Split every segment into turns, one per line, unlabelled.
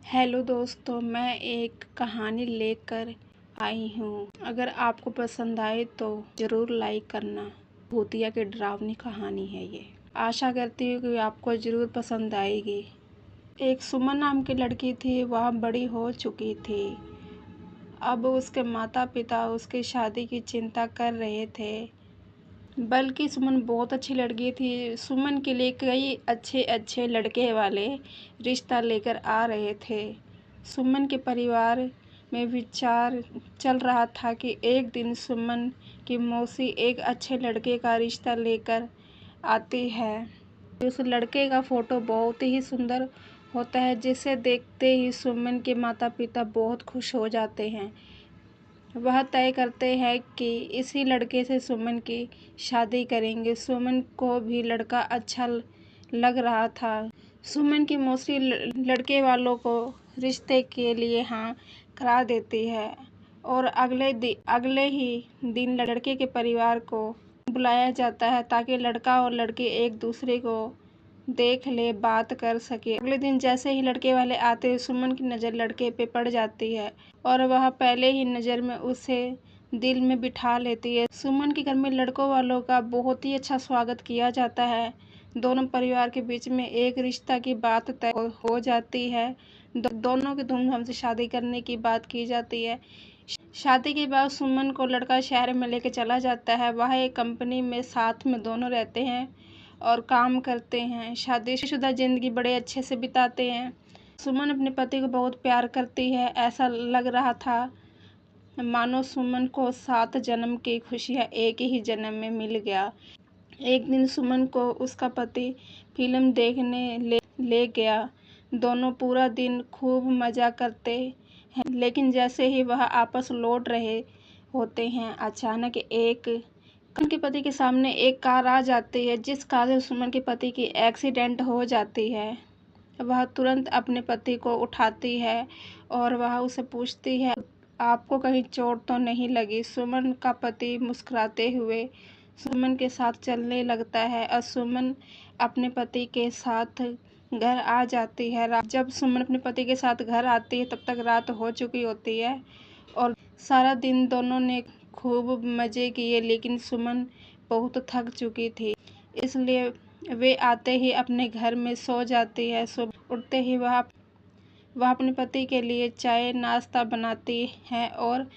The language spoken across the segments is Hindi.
हेलो दोस्तों, मैं एक कहानी लेकर आई हूँ। अगर आपको पसंद आए तो ज़रूर लाइक करना। भूतिया की डरावनी कहानी है ये। आशा करती हूँ कि आपको ज़रूर पसंद आएगी। एक सुमन नाम की लड़की थी, वह बड़ी हो चुकी थी। अब उसके माता पिता उसकी शादी की चिंता कर रहे थे। बल्कि सुमन बहुत अच्छी लड़की थी। सुमन के लिए कई अच्छे अच्छे लड़के वाले रिश्ता लेकर आ रहे थे। सुमन के परिवार में विचार चल रहा था कि एक दिन सुमन की मौसी एक अच्छे लड़के का रिश्ता लेकर आती है। उस लड़के का फोटो बहुत ही सुंदर होता है, जिसे देखते ही सुमन के माता पिता बहुत खुश हो जाते हैं। वह तय करते हैं कि इसी लड़के से सुमन की शादी करेंगे। सुमन को भी लड़का अच्छा लग रहा था। सुमन की मौसी लड़के वालों को रिश्ते के लिए हाँ करा देती है और अगले ही दिन लड़के के परिवार को बुलाया जाता है ताकि लड़का और लड़की एक दूसरे को देख ले, बात कर सके। अगले दिन जैसे ही लड़के वाले आते हैं, सुमन की नज़र लड़के पे पड़ जाती है और वह पहले ही नज़र में उसे दिल में बिठा लेती है। सुमन के घर में लड़कों वालों का बहुत ही अच्छा स्वागत किया जाता है। दोनों परिवार के बीच में एक रिश्ता की बात तय हो जाती है। दोनों की धूमधाम से शादी करने की बात की जाती है। शादी के बाद सुमन को लड़का शहर में लेकर चला जाता है। वह एक कंपनी में साथ में दोनों रहते हैं और काम करते हैं। शादीशुदा जिंदगी बड़े अच्छे से बिताते हैं। सुमन अपने पति को बहुत प्यार करती है। ऐसा लग रहा था मानो सुमन को 7 जन्म की खुशियाँ एक ही जन्म में मिल गया। एक दिन सुमन को उसका पति फिल्म देखने ले गया। दोनों पूरा दिन खूब मज़ा करते हैं, लेकिन जैसे ही वह आपस लौट रहे होते हैं, अचानक सुमन के पति के सामने एक कार आ जाती है, जिस कार से सुमन के पति की एक्सीडेंट हो जाती है। वह तुरंत अपने पति को उठाती है और वह उसे पूछती है, आपको कहीं चोट तो नहीं लगी? सुमन का पति मुस्कुराते हुए सुमन के साथ चलने लगता है और सुमन अपने पति के साथ घर आ जाती है। जब सुमन अपने पति के साथ घर आती है, तब तक रात हो चुकी होती है और सारा दिन दोनों ने खूब मज़े किए, लेकिन सुमन बहुत थक चुकी थी, इसलिए वे आते ही अपने घर में सो जाती है। सुबह उठते ही वह अपने पति के लिए चाय नाश्ता बनाती है और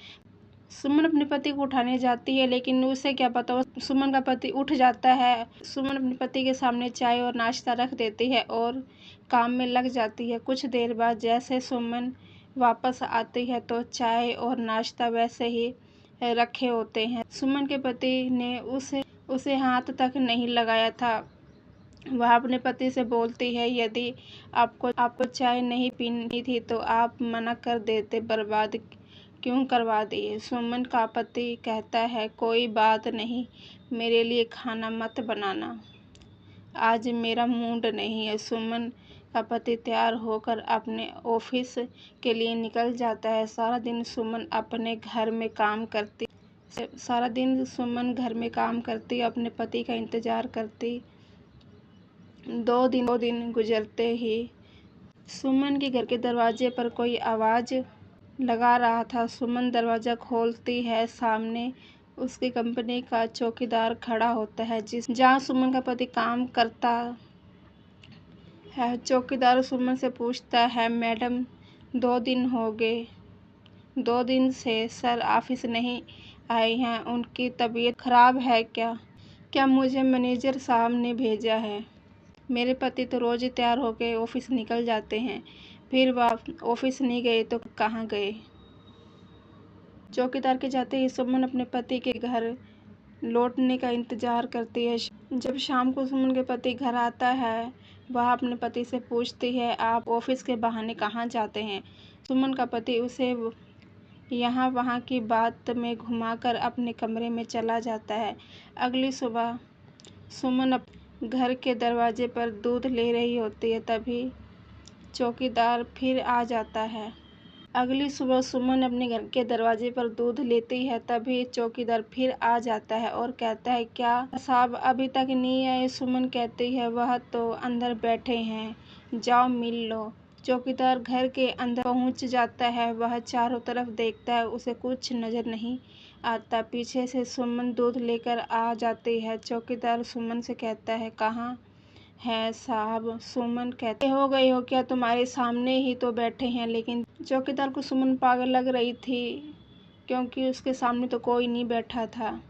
सुमन अपने पति को उठाने जाती है, लेकिन उसे क्या पता सुमन का पति उठ जाता है। सुमन अपने पति के सामने चाय और नाश्ता रख देती है और काम में लग जाती है। कुछ देर बाद जैसे सुमन वापस आती है तो चाय और नाश्ता वैसे ही रखे होते हैं। सुमन के पति ने उसे हाथ तक नहीं लगाया था। वह अपने पति से बोलती है, यदि आपको चाय नहीं पीनी थी तो आप मना कर देते, बर्बाद क्यों करवा दिए? सुमन का पति कहता है, कोई बात नहीं, मेरे लिए खाना मत बनाना, आज मेरा मूड नहीं है। सुमन का पति तैयार होकर अपने ऑफिस के लिए निकल जाता है। सारा दिन सुमन घर में काम करती, अपने पति का इंतजार करती। 2 दिन गुजरते ही सुमन के घर के दरवाजे पर कोई आवाज़ लगा रहा था। सुमन दरवाज़ा खोलती है, सामने उसकी कंपनी का चौकीदार खड़ा होता है, जहाँ सुमन का पति काम करता है। चौकीदार सुमन से पूछता है, मैडम 2 दिन हो गए, 2 दिन से सर ऑफिस नहीं आए हैं, उनकी तबीयत खराब है क्या मुझे मैनेजर साहब ने भेजा है? मेरे पति तो रोज़ तैयार होकर ऑफिस निकल जाते हैं, फिर वह ऑफिस नहीं गए तो कहाँ गए? चौकीदार के जाते ही सुमन अपने पति के घर लौटने का इंतजार करती है। जब शाम को सुमन के पति घर आता है, वह अपने पति से पूछती है, आप ऑफिस के बहाने कहाँ जाते हैं? सुमन का पति उसे यहाँ वहाँ की बात में घुमाकर अपने कमरे में चला जाता है। अगली सुबह सुमन घर के दरवाजे पर दूध ले रही होती है, तभी चौकीदार फिर आ जाता है। अगली सुबह सुमन अपने घर के दरवाजे पर दूध लेती है, तभी चौकीदार फिर आ जाता है और कहता है, क्या साहब अभी तक नहीं आए? सुमन कहती है, वह तो अंदर बैठे हैं, जाओ मिल लो। चौकीदार घर के अंदर पहुंच जाता है। वह चारों तरफ देखता है, उसे कुछ नजर नहीं आता। पीछे से सुमन दूध लेकर आ जाती है। चौकीदार सुमन से कहता है, कहाँ है साहब? सुमन कहती, हो गई हो क्या? तुम्हारे सामने ही तो बैठे हैं। लेकिन चौकीदार को सुमन पागल लग रही थी, क्योंकि उसके सामने तो कोई नहीं बैठा था।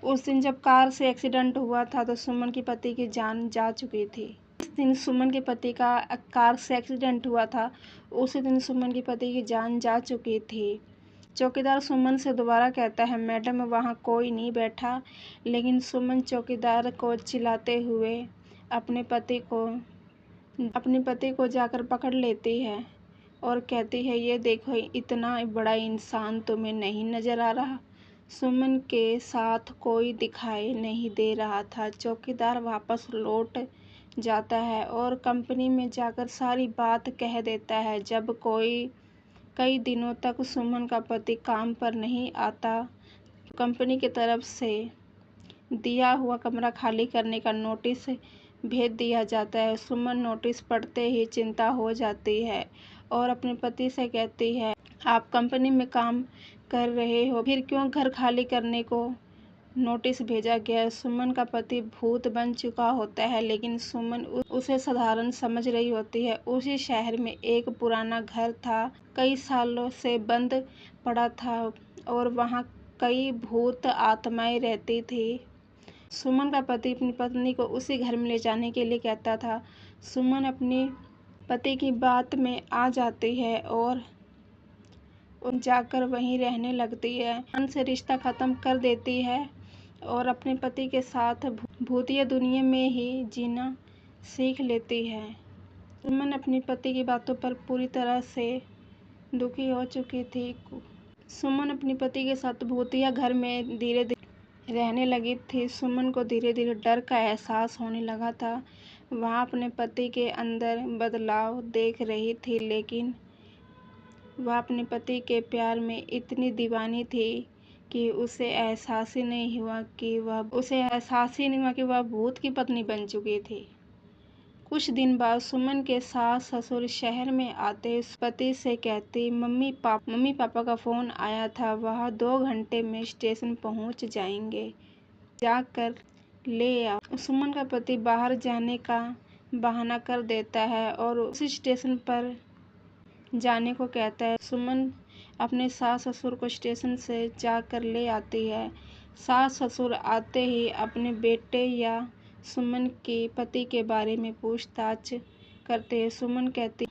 उस दिन जब कार से एक्सीडेंट हुआ था तो सुमन के पति की जान जा चुकी थी। इस दिन सुमन के पति का कार से एक्सीडेंट हुआ था, उसी दिन सुमन के पति की जान जा चुकी थी। चौकीदार सुमन से दोबारा कहता है, मैडम वहाँ कोई नहीं बैठा। लेकिन सुमन चौकीदार को चिल्लाते हुए अपने पति को जाकर पकड़ लेती है और कहती है, ये देखो, इतना बड़ा इंसान तुम्हें नहीं नजर आ रहा? सुमन के साथ कोई दिखाई नहीं दे रहा था। चौकीदार वापस लौट जाता है और कंपनी में जाकर सारी बात कह देता है। जब कई दिनों तक सुमन का पति काम पर नहीं आता, कंपनी की तरफ से दिया हुआ कमरा खाली करने का नोटिस भेज दिया जाता है। सुमन नोटिस पढ़ते ही चिंता हो जाती है और अपने पति से कहती है, आप कंपनी में काम कर रहे हो, फिर क्यों घर खाली करने को नोटिस भेजा गया? सुमन का पति भूत बन चुका होता है, लेकिन सुमन उसे साधारण समझ रही होती है। उसी शहर में एक पुराना घर था, कई सालों से बंद पड़ा था और वहाँ कई भूत आत्माएं रहती थी। सुमन का पति अपनी पत्नी को उसी घर में ले जाने के लिए कहता था। सुमन अपनी पति की बात में आ जाती है और जाकर वहीं रहने लगती है। मन से रिश्ता खत्म कर देती है और अपने पति के साथ भूतिया दुनिया में ही जीना सीख लेती है। सुमन अपने पति की बातों पर पूरी तरह से दुखी हो चुकी थी। सुमन अपने पति के साथ भूतिया घर में धीरे धीरे रहने लगी थी। सुमन को धीरे धीरे डर का एहसास होने लगा था। वह अपने पति के अंदर बदलाव देख रही थी, लेकिन वह अपने पति के प्यार में इतनी दीवानी थी कि उसे एहसास ही नहीं हुआ कि वह भूत की पत्नी बन चुकी थी। कुछ दिन बाद सुमन के सास ससुर शहर में आते। पति से कहती, मम्मी पापा का फ़ोन आया था, वह 2 घंटे में स्टेशन पहुंच जाएंगे, जाकर ले आओ। सुमन का पति बाहर जाने का बहाना कर देता है और उसी स्टेशन पर जाने को कहता है। सुमन अपने सास ससुर को स्टेशन से जाकर ले आती है। सास ससुर आते ही अपने बेटे या सुमन के पति के बारे में पूछताछ करते हैं। सुमन कहती,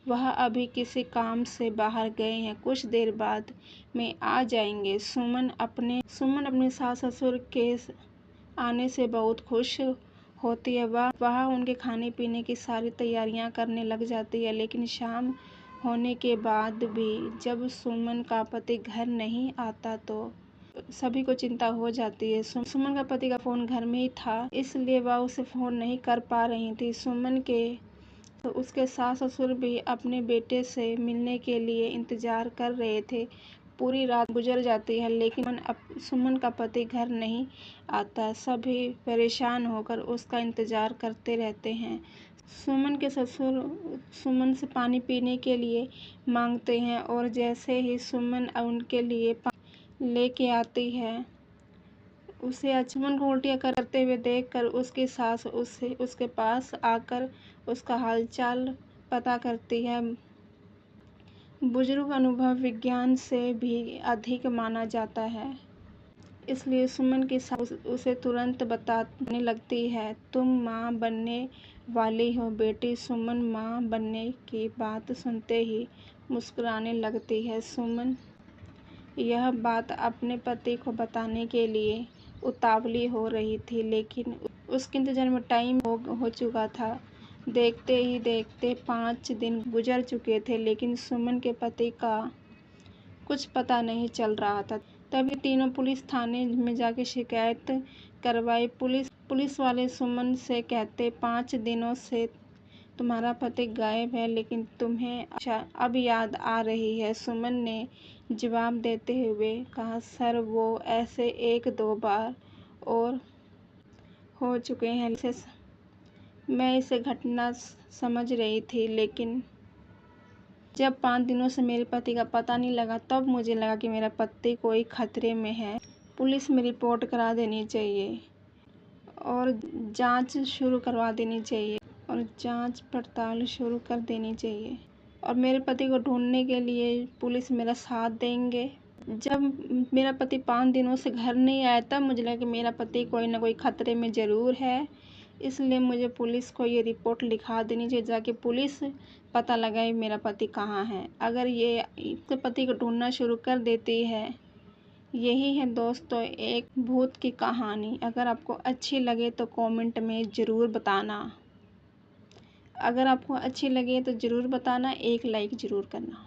वह अभी किसी काम से बाहर गए हैं, कुछ देर बाद में आ जाएंगे। सुमन अपने सास ससुर के आने से बहुत खुश होती है। वह उनके खाने पीने की सारी तैयारियां करने लग जाती है। लेकिन शाम होने के बाद भी जब सुमन का पति घर नहीं आता तो सभी को चिंता हो जाती है। सुमन का पति का फ़ोन घर में ही था, इसलिए वह उसे फ़ोन नहीं कर पा रही थी। तो उसके सास ससुर भी अपने बेटे से मिलने के लिए इंतज़ार कर रहे थे। पूरी रात गुजर जाती है, लेकिन सुमन का पति घर नहीं आता। सभी परेशान होकर उसका इंतज़ार करते रहते हैं। सुमन के ससुर सुमन से पानी पीने के लिए मांगते हैं और जैसे ही सुमन उनके लिए पानी लेके आती है, उसे सुमन को उल्टियाँ करते हुए देखकर उसकी सास उसके पास आकर उसका हालचाल पता करती है। बुजुर्ग अनुभव विज्ञान से भी अधिक माना जाता है, इसलिए सुमन की सास उसे तुरंत बताने लगती है, तुम माँ बनने वाली हो बेटी। सुमन माँ बनने की बात सुनते ही मुस्कुराने लगती है। सुमन यह बात अपने पति को बताने के लिए उतावली हो रही थी, लेकिन उसके इंतजार में टाइम हो चुका था। देखते ही देखते 5 दिन गुजर चुके थे, लेकिन सुमन के पति का कुछ पता नहीं चल रहा था। तभी तीनों पुलिस थाने में जाके शिकायत करवाई। पुलिस वाले सुमन से कहते 5 दिनों से तुम्हारा पति गायब है, लेकिन तुम्हें अब याद आ रही है। सुमन ने जवाब देते हुए कहा, सर वो ऐसे 1-2 बार और हो चुके हैं। मैं इसे घटना समझ रही थी, लेकिन जब 5 दिनों से मेरे पति का पता नहीं लगा, तब मुझे लगा कि मेरा पति कोई खतरे में है। पुलिस में रिपोर्ट करा देनी चाहिए और जांच शुरू करवा देनी चाहिए और जांच पड़ताल शुरू कर देनी चाहिए और मेरे पति को ढूंढने के लिए पुलिस मेरा साथ देंगे। जब मेरा पति 5 दिनों से घर नहीं आया, तब मुझे लगा कि मेरा पति कोई ना कोई खतरे में ज़रूर है। इसलिए मुझे पुलिस को ये रिपोर्ट लिखा देनी चाहिए, जाके पुलिस पता लगाए मेरा पति कहाँ है। अगर ये इसके पति को ढूंढना शुरू कर देती है। यही है दोस्तों एक भूत की कहानी। अगर आपको अच्छी लगे तो कमेंट में ज़रूर बताना। अगर आपको अच्छी लगे तो ज़रूर बताना, एक लाइक ज़रूर करना।